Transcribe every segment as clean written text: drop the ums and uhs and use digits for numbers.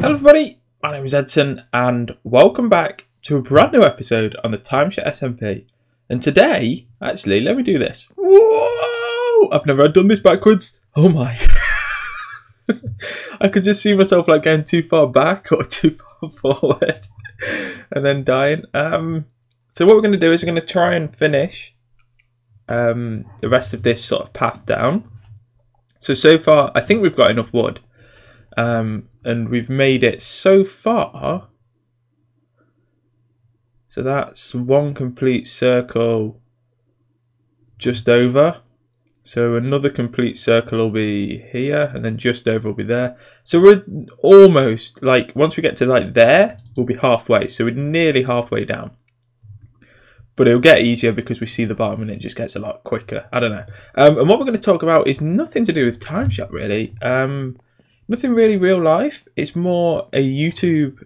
Hello everybody, my name is Edson and welcome back to a brand new episode on the TimeShot SMP. And today, actually, let me do this. Whoa! I've never done this backwards. Oh my. I could just see myself like going too far back or too far forward and then dying. So what we're going to do is we're going to try and finish the rest of this sort of path down. So far, I think we've got enough wood. And we've made it so far. So that's one complete circle just over. So another complete circle will be here, and then just over will be there. So we're almost, like, once we get to like there, we'll be halfway. So we're nearly halfway down. But it'll get easier because we see the bottom and it just gets a lot quicker. I don't know. And what we're going to talk about is nothing to do with TimeShot, really. Nothing really real life. It's more a YouTube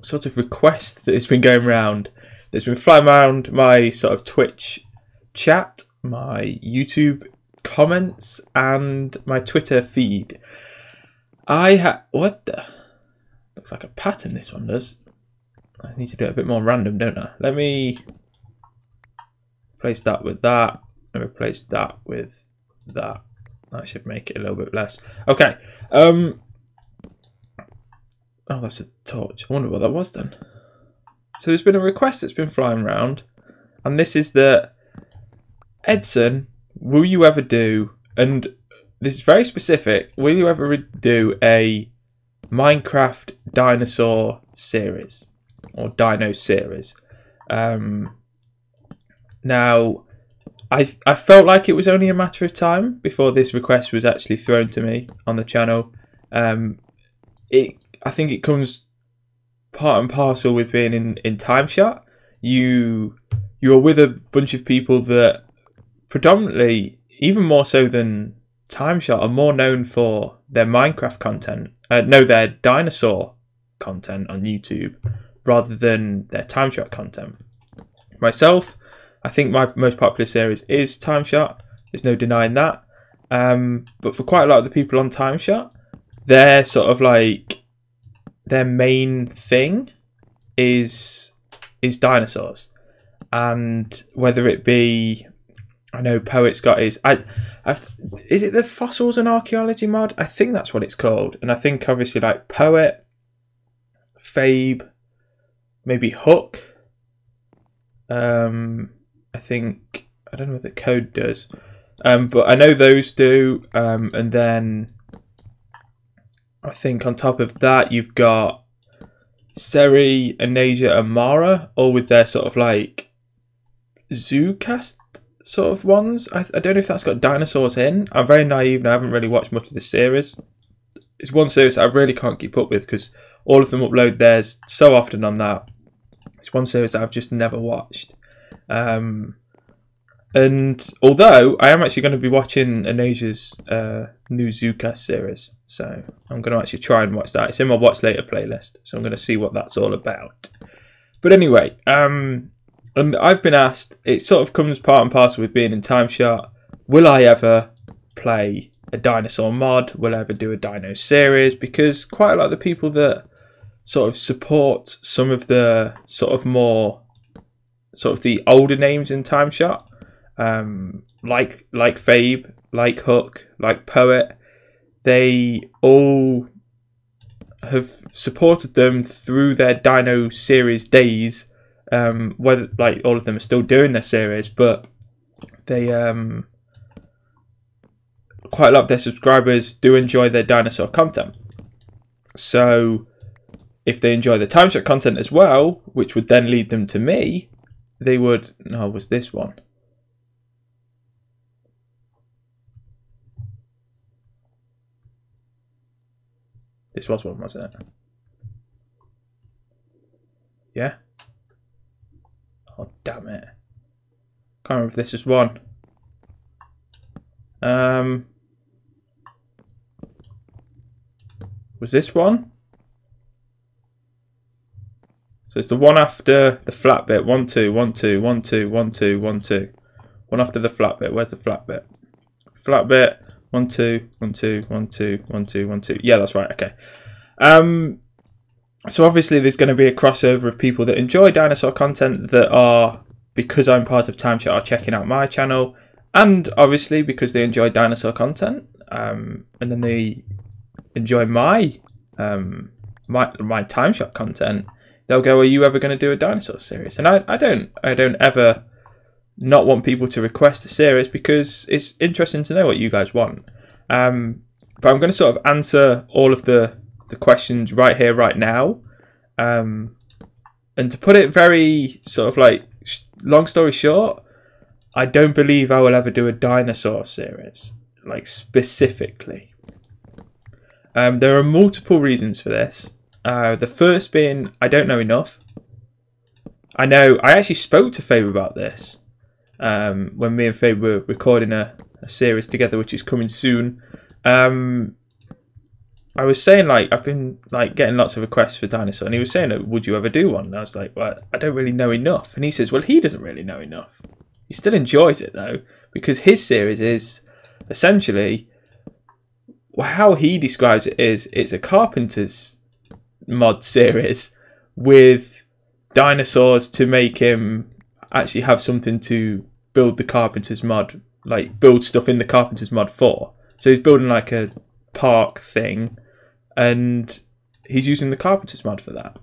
sort of request that has been going around. That's been flying around my sort of Twitch chat, my YouTube comments, and my Twitter feed. What the? Looks like a pattern this one does. I need to do it a bit more random, don't I? Let me replace that with that, and replace that with that. That should make it a little bit less. Okay. Oh, that's a torch. I wonder what that was then. So there's been a request that's been flying around, and this is the Edson, will you ever do, and this is very specific, will you ever do a Minecraft dinosaur series or dino series? Now, I felt like it was only a matter of time before this request was actually thrown to me on the channel. I think it comes part and parcel with being in TimeShot. You are with a bunch of people that predominantly, even more so than TimeShot, are more known for their Minecraft content. Their dinosaur content on YouTube rather than their TimeShot content. Myself, I think my most popular series is TimeShot. There's no denying that. But for quite a lot of the people on TimeShot, they're sort of like their main thing is dinosaurs. And whether it be, I know Poet's got his, is it the Fossils and Archaeology mod? I think that's what it's called. And I think obviously like Poet, Fabe, maybe Hook. I think, I don't know what the code does, but I know those do, and then I think on top of that you've got Seri, Anasia and Mara, all with their sort of like ZooCast sort of ones. I don't know if that's got dinosaurs in. I'm very naive and I haven't really watched much of the series. It's one series that I really can't keep up with because all of them upload theirs so often on that. It's one series that I've just never watched. And although I am actually going to be watching Anasia's new ZooCast series, so I'm going to actually try and watch that. It's in my Watch Later playlist, so I'm going to see what that's all about. But anyway, and I've been asked, it sort of comes part and parcel with being in TimeShot, will I ever play a dinosaur mod? Will I ever do a dino series? Because quite a lot of the people that sort of support some of the sort of more sort of the older names in TimeShot, like Fabe, like Hook, like Poet, they all have supported them through their Dino series days. Whether like all of them are still doing their series, but they quite a lot of their subscribers do enjoy their dinosaur content. So if they enjoy the TimeShot content as well, which would then lead them to me, they would, no, was this one? This was one, wasn't it? Yeah? Oh, damn it. Can't remember if this is one. Was this one? So it's the one after the flat bit. 1, 2, 1, 2, 1, 2, 1, 2, 1, 2. One after the flat bit. Where's the flat bit? Flat bit. 1, 2, 1, 2, 1, 2, 1, 2, 1, 2. Yeah, that's right. Okay. So obviously there's going to be a crossover of people that enjoy dinosaur content that are, because I'm part of TimeShot, are checking out my channel, and obviously because they enjoy dinosaur content, and then they enjoy my TimeShot content, they'll go, are you ever going to do a dinosaur series? And I don't ever not want people to request a series, because it's interesting to know what you guys want. But I'm going to sort of answer all of the questions right here, right now. And to put it very sort of like long story short, I don't believe I will ever do a dinosaur series, like specifically. There are multiple reasons for this. The first being I don't know enough. I actually spoke to Fabe about this when me and Fabe were recording a series together, which is coming soon. I was saying, like, I've been like getting lots of requests for dinosaur, and he was saying, would you ever do one? And I was like, well, I don't really know enough. And he says, well, he doesn't really know enough. He still enjoys it though, because his series is essentially, how he describes it is, it's a carpenter's mod series with dinosaurs to make him actually have something to build the carpenter's mod, like build stuff in the carpenter's mod for. So he's building like a park thing, and he's using the carpenter's mod for that.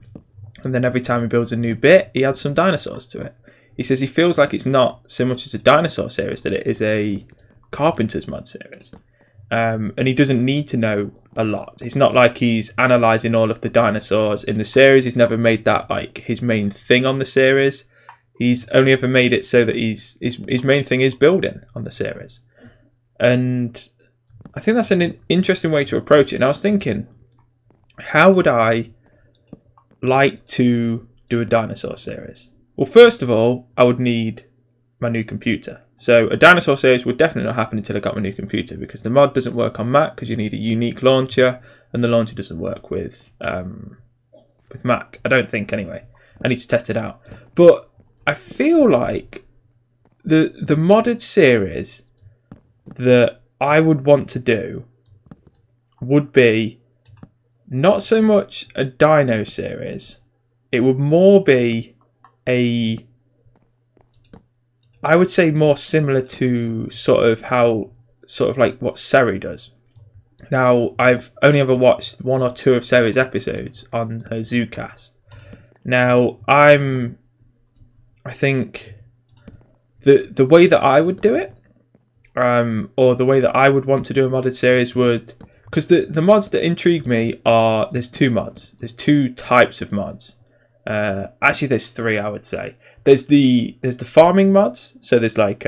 And then every time he builds a new bit, he adds some dinosaurs to it. He says he feels like it's not so much as a dinosaur series, that it is a carpenter's mod series. And he doesn't need to know a lot. It's not like he's analysing all of the dinosaurs in the series. He's never made that like his main thing on the series. He's only ever made it so that his main thing is building on the series. And I think that's an interesting way to approach it. And I was thinking, how would I like to do a dinosaur series? Well, first of all, I would need my new computer. So a dinosaur series would definitely not happen until I got my new computer, because the mod doesn't work on Mac, because you need a unique launcher, and the launcher doesn't work with Mac. I don't think, anyway. I need to test it out. But I feel like the modded series that I would want to do would be not so much a dino series. It would more be I would say more similar to sort of like what Seri does. Now, I've only ever watched 1 or 2 of Seri's episodes on her ZooCast. Now, I think the way that I would do it, or the way that I would want to do a modded series would, because the mods that intrigue me are, there's 2 mods. There's 2 types of mods. Actually, there's 3, I would say. There's the farming mods. So there's like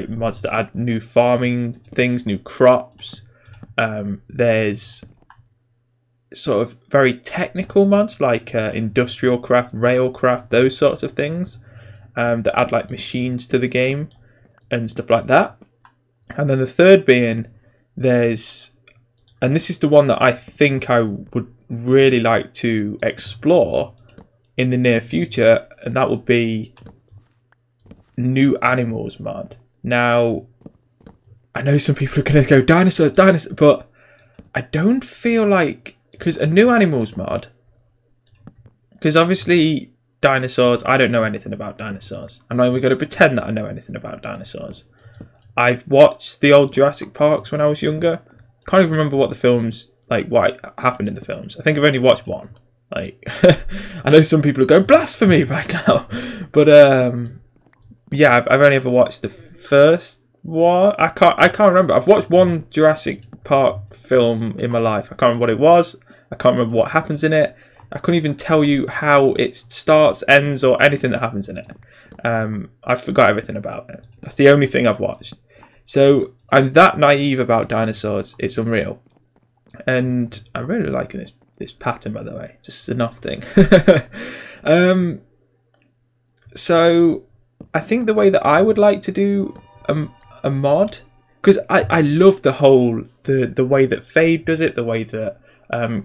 mods that add new farming things, new crops. There's sort of very technical mods like industrial craft, rail craft, those sorts of things, that add like machines to the game and stuff like that. And then the third being, and this is the one that I think I would really like to explore in the near future, and that would be new animals mod. Now, I know some people are going to go dinosaurs, but I don't feel like, because a new animals mod, because obviously dinosaurs, I don't know anything about dinosaurs. I'm not even going to pretend that I know anything about dinosaurs. I've watched the old Jurassic Parks when I was younger. Can't even remember what the films, like what happened in the films. I think I've only watched one. Like, I know some people are going blasphemy right now, but yeah, I've only ever watched the first one. I can't remember. I've watched one Jurassic Park film in my life. I can't remember what it was. I can't remember what happens in it. I couldn't even tell you how it starts, ends, or anything that happens in it. I forgot everything about it. That's the only thing I've watched. So I'm that naive about dinosaurs. It's unreal, and I'm really liking this pattern, by the way. Just an off thing. So I think the way that I would like to do a mod, because I love the whole the way that Fabe does it, the way that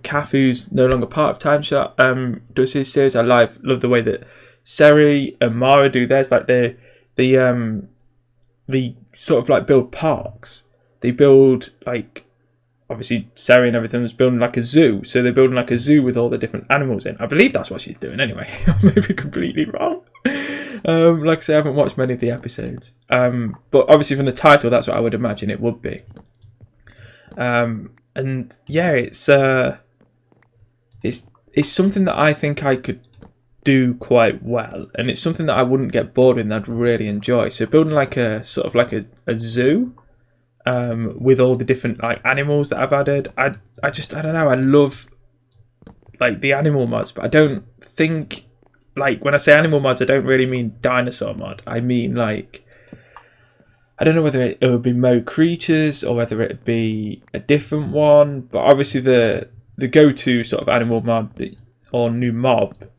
Kath, who's no longer part of TimeShot, does his series. I love the way that Seri and Mara do theirs. Like they sort of like build parks. They build like obviously Sarah and everything was building like a zoo, so they're building like a zoo with all the different animals in. I believe that's what she's doing anyway. I may be completely wrong. Like I say, I haven't watched many of the episodes, but obviously from the title, that's what I would imagine it would be. And yeah, it's something that I think I could do quite well, and it's something that I wouldn't get bored with and I'd really enjoy. So building like a sort of like a zoo, with all the different like animals that I've added. I don't know, I love like the animal mods, but I don't think, like when I say animal mods, I don't really mean dinosaur mod. I mean like, I don't know whether it would be Mo Creatures or whether it would be a different one, but obviously the go-to sort of animal mod or new mod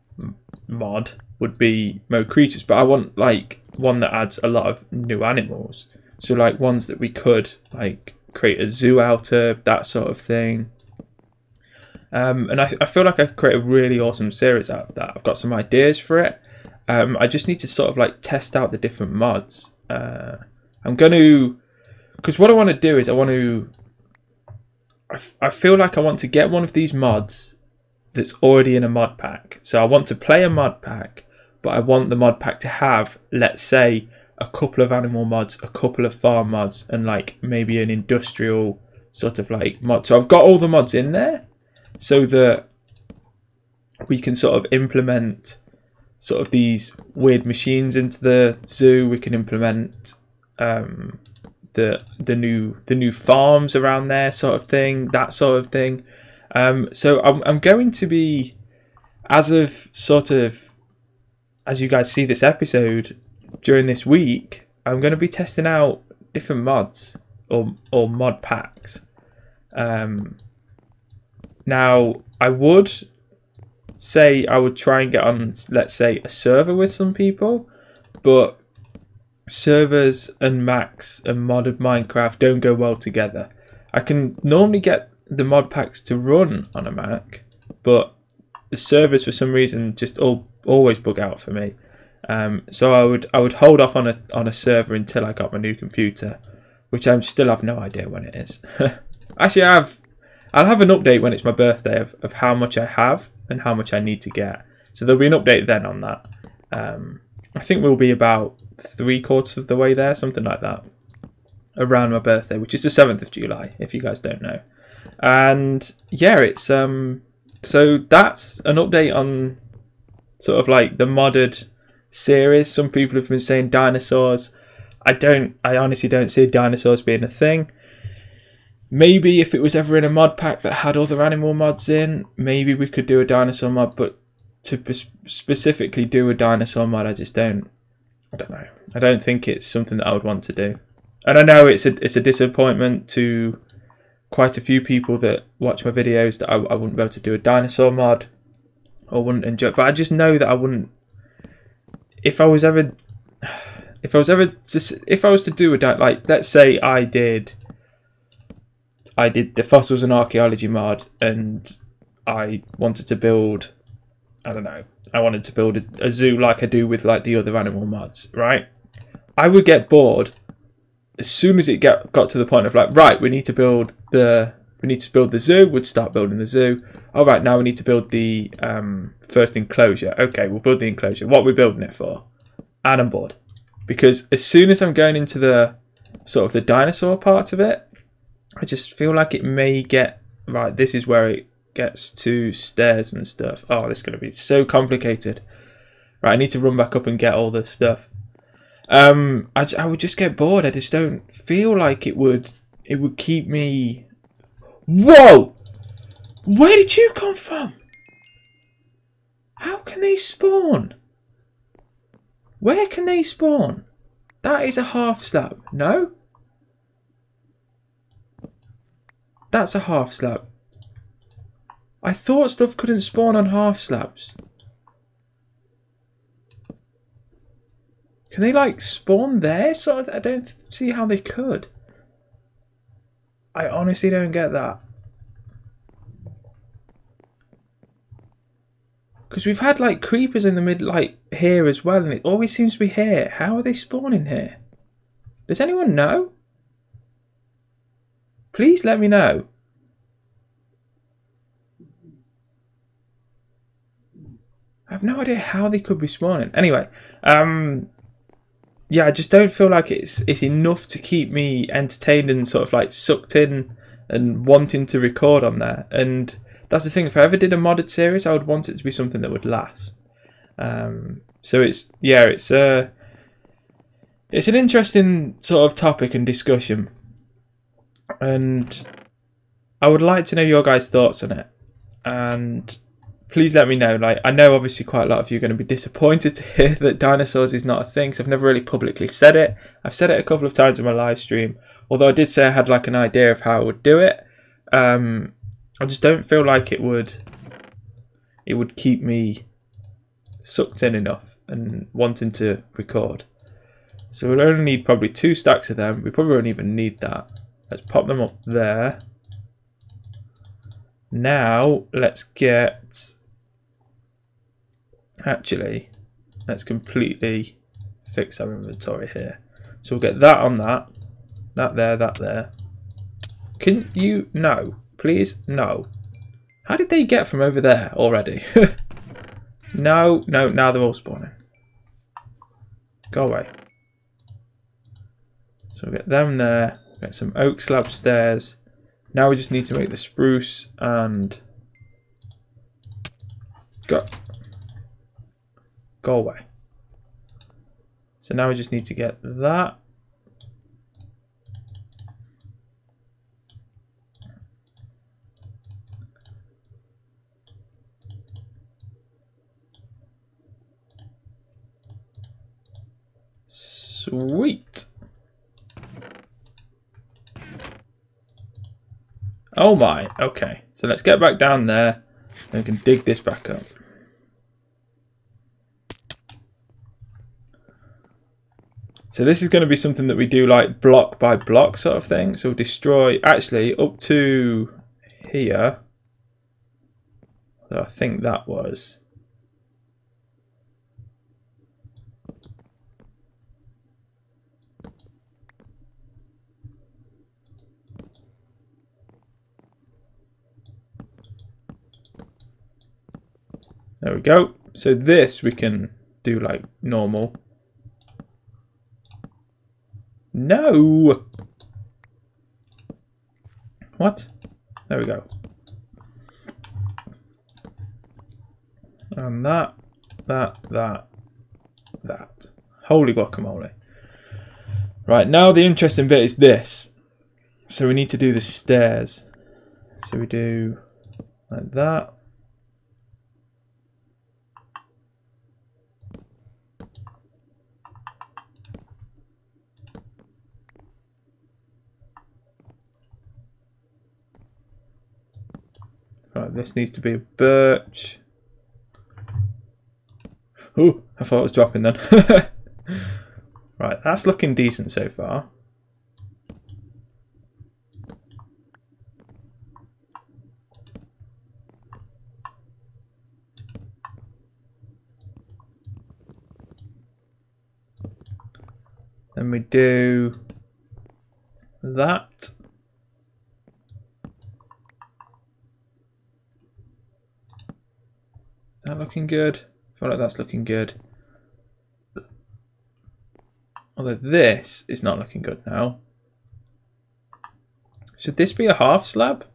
would be Mo Creatures, but I want like one that adds a lot of new animals, so like ones that we could like create a zoo out of, that sort of thing. And I feel like I could create a really awesome series out of that. I've got some ideas for it. I just need to sort of like test out the different mods. I'm going to, because what I want to do is I feel like I want to get one of these mods that's already in a mod pack. So I want to play a mod pack, but I want the mod pack to have, let's say, a couple of animal mods, a couple of farm mods, and like maybe an industrial sort of like mod. So I've got all the mods in there so that we can sort of implement sort of these weird machines into the zoo. We can implement the new farms around there, sort of thing, that sort of thing. So I'm going to be, as you guys see this episode during this week, I'm going to be testing out different mods or mod packs. Now I would say I would try and get on, let's say, a server with some people, but servers and Macs and modded Minecraft don't go well together. I can normally get the mod packs to run on a Mac, but the servers for some reason just always bug out for me. So I would hold off on a server until I got my new computer, which I still have no idea when it is. Actually, I'll have an update when it's my birthday of how much I have and how much I need to get. So there'll be an update then on that. I think we'll be about 3/4 of the way there, something like that, around my birthday, which is the 7th of July, if you guys don't know. And yeah, it's so that's an update on sort of like the modded series. Some people have been saying dinosaurs. I honestly don't see dinosaurs being a thing. Maybe if it was ever in a mod pack that had other animal mods in, maybe we could do a dinosaur mod, but to specifically do a dinosaur mod, I don't know. I don't think it's something that I would want to do. And I know it's a disappointment to quite a few people that watch my videos that I wouldn't be able to do a dinosaur mod or wouldn't enjoy, but I just know that I wouldn't, if I was to do a like, let's say I did the fossils and archaeology mod, and I wanted to build, I don't know, I wanted to build a zoo like I do with like the other animal mods, right? I would get bored as soon as it got to the point of like, right, we need to build the zoo. We'd start building the zoo. All right, now we need to build the first enclosure. Okay, we'll build the enclosure. What are we building it for? And I'm bored, because as soon as I'm going into the sort of the dinosaur part of it, I just feel like it may get, right, this is where it gets to stairs and stuff. Oh, this is going to be so complicated. Right, I need to run back up and get all this stuff. I would just get bored. I just don't feel like it would keep me. Whoa! Where did you come from? How can they spawn? Where can they spawn? That is a half slab. No? That's a half slab. I thought stuff couldn't spawn on half slabs. Can they like spawn there? Sort of. I don't see how they could. I honestly don't get that. Because we've had like creepers in the mid, like here as well, and it always seems to be here. How are they spawning here? Does anyone know? Please let me know. I have no idea how they could be spawning. Anyway, yeah, I just don't feel like it's enough to keep me entertained and sort of like sucked in and wanting to record on there. And that's the thing. If I ever did a modded series, I would want it to be something that would last. So it's an interesting sort of topic and discussion, and I would like to know your guys' thoughts on it. And please let me know. Like, I know obviously quite a lot of you are going to be disappointed to hear that dinosaurs is not a thing, because I've never really publicly said it. I've said it a couple of times in my live stream, although I did say I had like an idea of how I would do it. I just don't feel like it would keep me sucked in enough and wanting to record. So we'll only need probably 2 stacks of them. We probably won't even need that. Let's pop them up there. Now let's get... Actually, let's completely fix our inventory here. So we'll get that on that. That there. Can you... No. Please? No. How did they get from over there already? No, now they're all spawning. Go away. So we'll get them there. Get some oak slab stairs. Now we just need to make the spruce and... Go away. So now we just need to get that. Sweet. Oh my, okay. So let's get back down there and we can dig this back up. So this is going to be something that we do like block by block sort of thing. So we'll destroy, actually up to here. I think that was. There we go. So this we can do like normal. No! What? There we go. And that. Holy guacamole. Right, now the interesting bit is this. So we need to do the stairs. So we do like that. Right, this needs to be a birch. Ooh, I thought it was dropping then. Right, that's looking decent so far. Then we do that. Is that looking good? I feel like that's looking good. Although this is not looking good now. Should this be a half slab?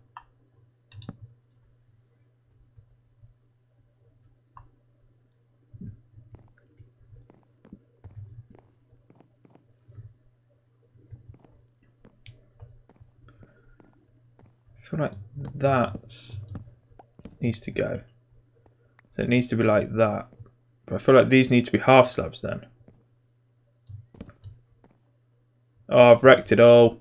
I feel like that needs to go. So it needs to be like that. But I feel like these need to be half slabs then. Oh, I've wrecked it all.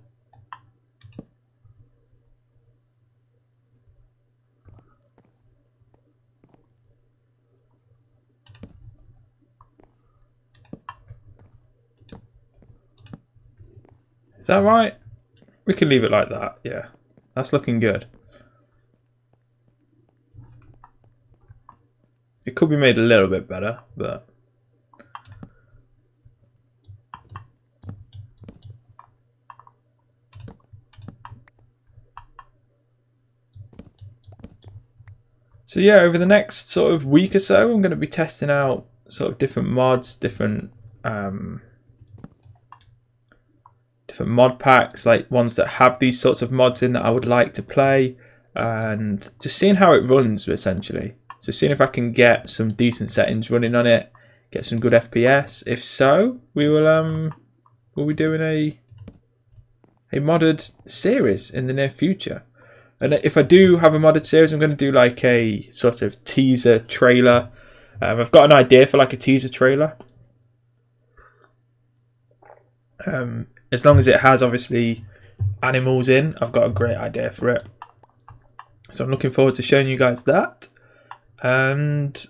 Is that right? We can leave it like that, yeah. That's looking good. It could be made a little bit better, but... So yeah, over the next sort of week or so, I'm going to be testing out sort of different mods, different mod packs, like ones that have these sorts of mods in that I would like to play, and just seeing how it runs essentially. So seeing if I can get some decent settings running on it, get some good FPS. If so, we will we'll be doing a modded series in the near future. And if I do have a modded series, I'm going to do like a sort of teaser trailer. I've got an idea for like a teaser trailer. As long as it has obviously animals in, I've got a great idea for it. So I'm looking forward to showing you guys that. And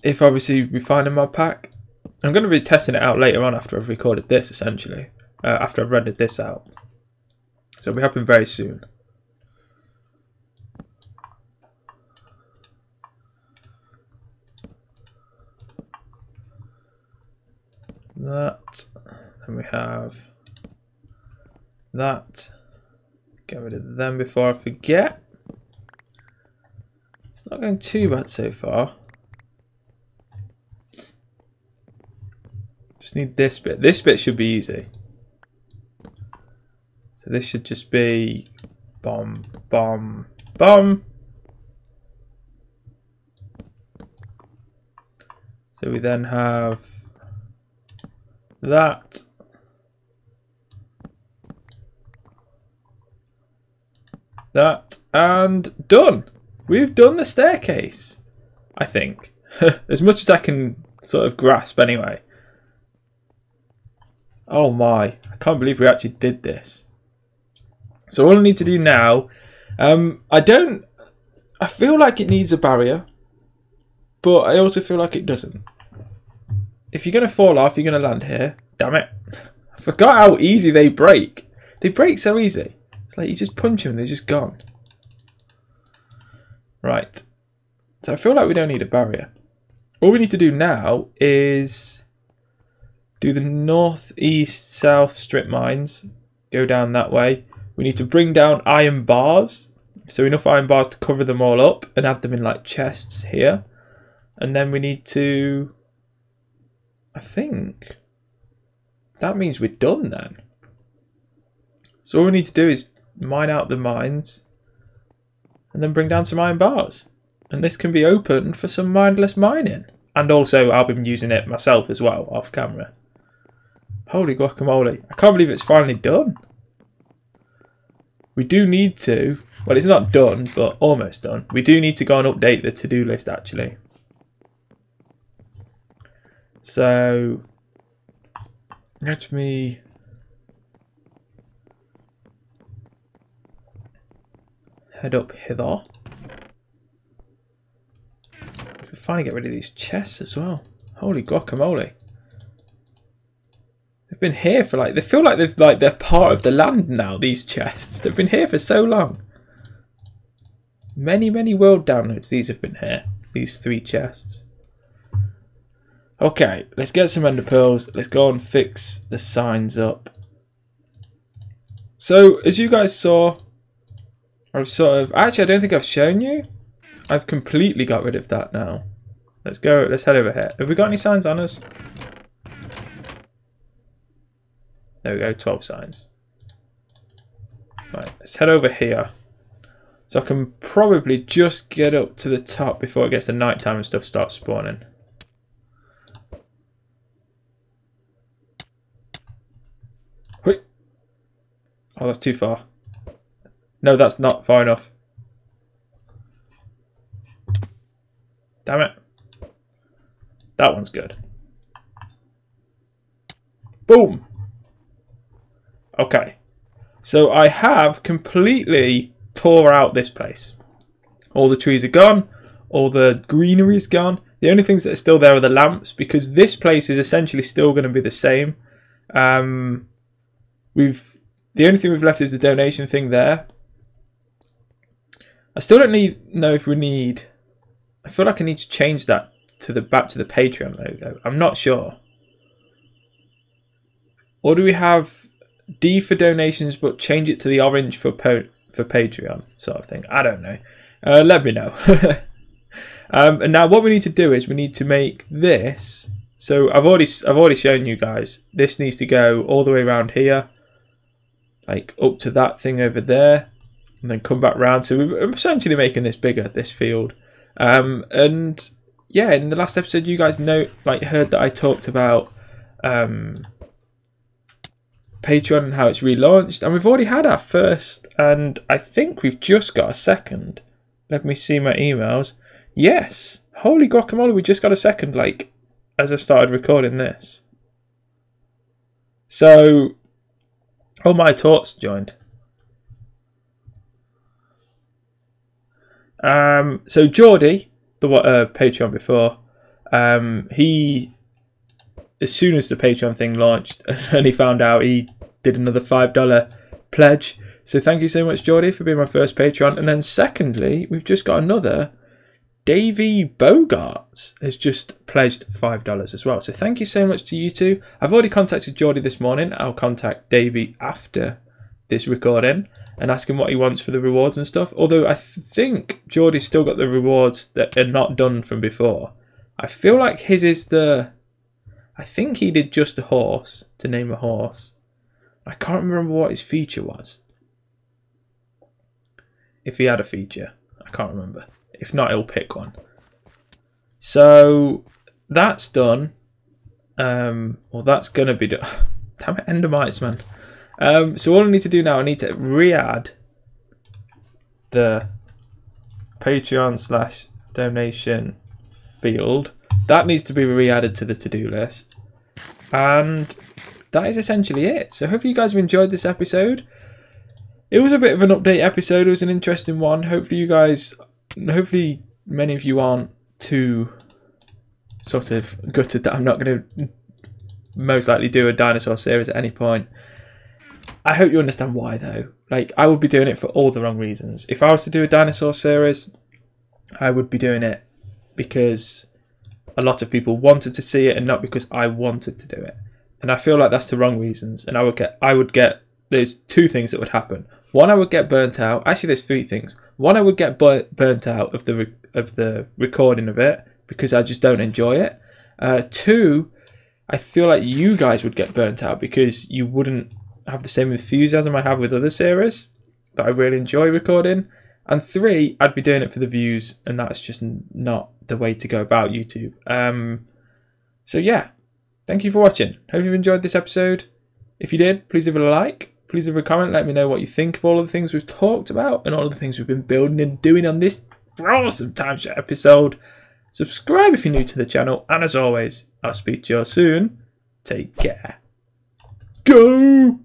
if obviously we find a mod pack, I'm going to be testing it out later on after I've recorded this, essentially. After I've rendered this out. So it'll be happening very soon. That, and we have that. Get rid of them before I forget. It's not going too bad so far. Just need this bit. This bit should be easy. So this should just be bomb, bomb, bomb. So we then have that. That, and done. We've done the staircase, I think. As much as I can sort of grasp anyway. Oh my, I can't believe we actually did this. So all I need to do now, I feel like it needs a barrier, but I also feel like it doesn't. If you're going to fall off, you're going to land here. Damn it. I forgot how easy they break. They break so easy. It's like you just punch them and they're just gone. Right. So I feel like we don't need a barrier. All we need to do now is do the north, east, south strip mines. Go down that way. We need to bring down iron bars. So enough iron bars to cover them all up and add them in like chests here. And then we need to... I think that means we're done then. So all we need to do is mine out the mines and then bring down some iron bars. And this can be open for some mindless mining. And also I'll be using it myself as well off camera. Holy guacamole. I can't believe it's finally done. We do need to, well it's not done but almost done. We do need to go and update the to-do list actually. So, let me head up hither. We can finally get rid of these chests as well. Holy guacamole. They've been here for like, they feel like they're part of the land now, these chests. They've been here for so long. Many, many world downloads these have been here. These 3 chests. Okay, let's get some ender pearls. Let's go and fix the signs up. So, as you guys saw, I've sort of... Actually, I don't think I've shown you. I've completely got rid of that now. Let's go. Let's head over here. Have we got any signs on us? There we go, 12 signs. Right, let's head over here. So I can probably just get up to the top before it gets to night time and stuff starts spawning. Oh, that's too far. No, that's not far enough. Damn it. That one's good. Boom. Okay. So I have completely tore out this place. All the trees are gone. All the greenery is gone. The only things that are still there are the lamps because this place is essentially still going to be the same. The only thing we've left is the donation thing there. I still don't know if we need... I feel like I need to change that to back to the Patreon logo. I'm not sure. Or do we have D for donations but change it to the orange for Patreon sort of thing? I don't know. Let me know. And now what we need to do is we need to make this. So I've already shown you guys. This needs to go all the way around here, like up to that thing over there, and then come back round. So we're essentially making this bigger, this field. And yeah, in the last episode, you guys heard that I talked about Patreon and how it's relaunched, and we've already had our first, and I think we've just got a second. Let me see my emails. Yes, holy guacamole, we just got a second, like, as I started recording this. So, oh, my Torts joined. So Geordie, the Patreon before, he, as soon as the Patreon thing launched and he found out, he did another $5 pledge. So thank you so much, Geordie, for being my first Patreon. And then secondly, we've just got another. Davey Bogarts has just pledged $5 as well. So thank you so much to you two. I've already contacted Geordie this morning. I'll contact Davey after this recording and ask him what he wants for the rewards and stuff. Although I think Geordie's still got the rewards that are not done from before. I feel like his is the... I think he did just a horse, to name a horse. I can't remember what his feature was. If he had a feature, I can't remember. If not, he'll pick one. So that's done. Well, that's gonna be done. Damn it, Endermites, man. So all I need to do now, I need to re-add the Patreon /donation field. That needs to be re-added to the to-do list. And that is essentially it. So hopefully you guys have enjoyed this episode. It was a bit of an update episode. It was an interesting one. Hopefully many of you aren't too sort of gutted that I'm not going to most likely do a dinosaur series at any point. I hope you understand why though. Like, I would be doing it for all the wrong reasons. If I was to do a dinosaur series, I would be doing it because a lot of people wanted to see it and not because I wanted to do it. And I feel like that's the wrong reasons. And I would get there's two things that would happen. One, I would get burnt out. Actually, there's three things. One, I would get burnt out of the recording of it because I just don't enjoy it. Two, I feel like you guys would get burnt out because you wouldn't have the same enthusiasm I have with other series that I really enjoy recording. And three, I'd be doing it for the views, and that's just not the way to go about YouTube. So yeah, thank you for watching. Hope you've enjoyed this episode. If you did, please leave a like. Please leave a comment. Let me know what you think of all of the things we've talked about and all of the things we've been building and doing on this awesome TimeShot episode. Subscribe if you're new to the channel. And as always, I'll speak to you all soon. Take care. Go!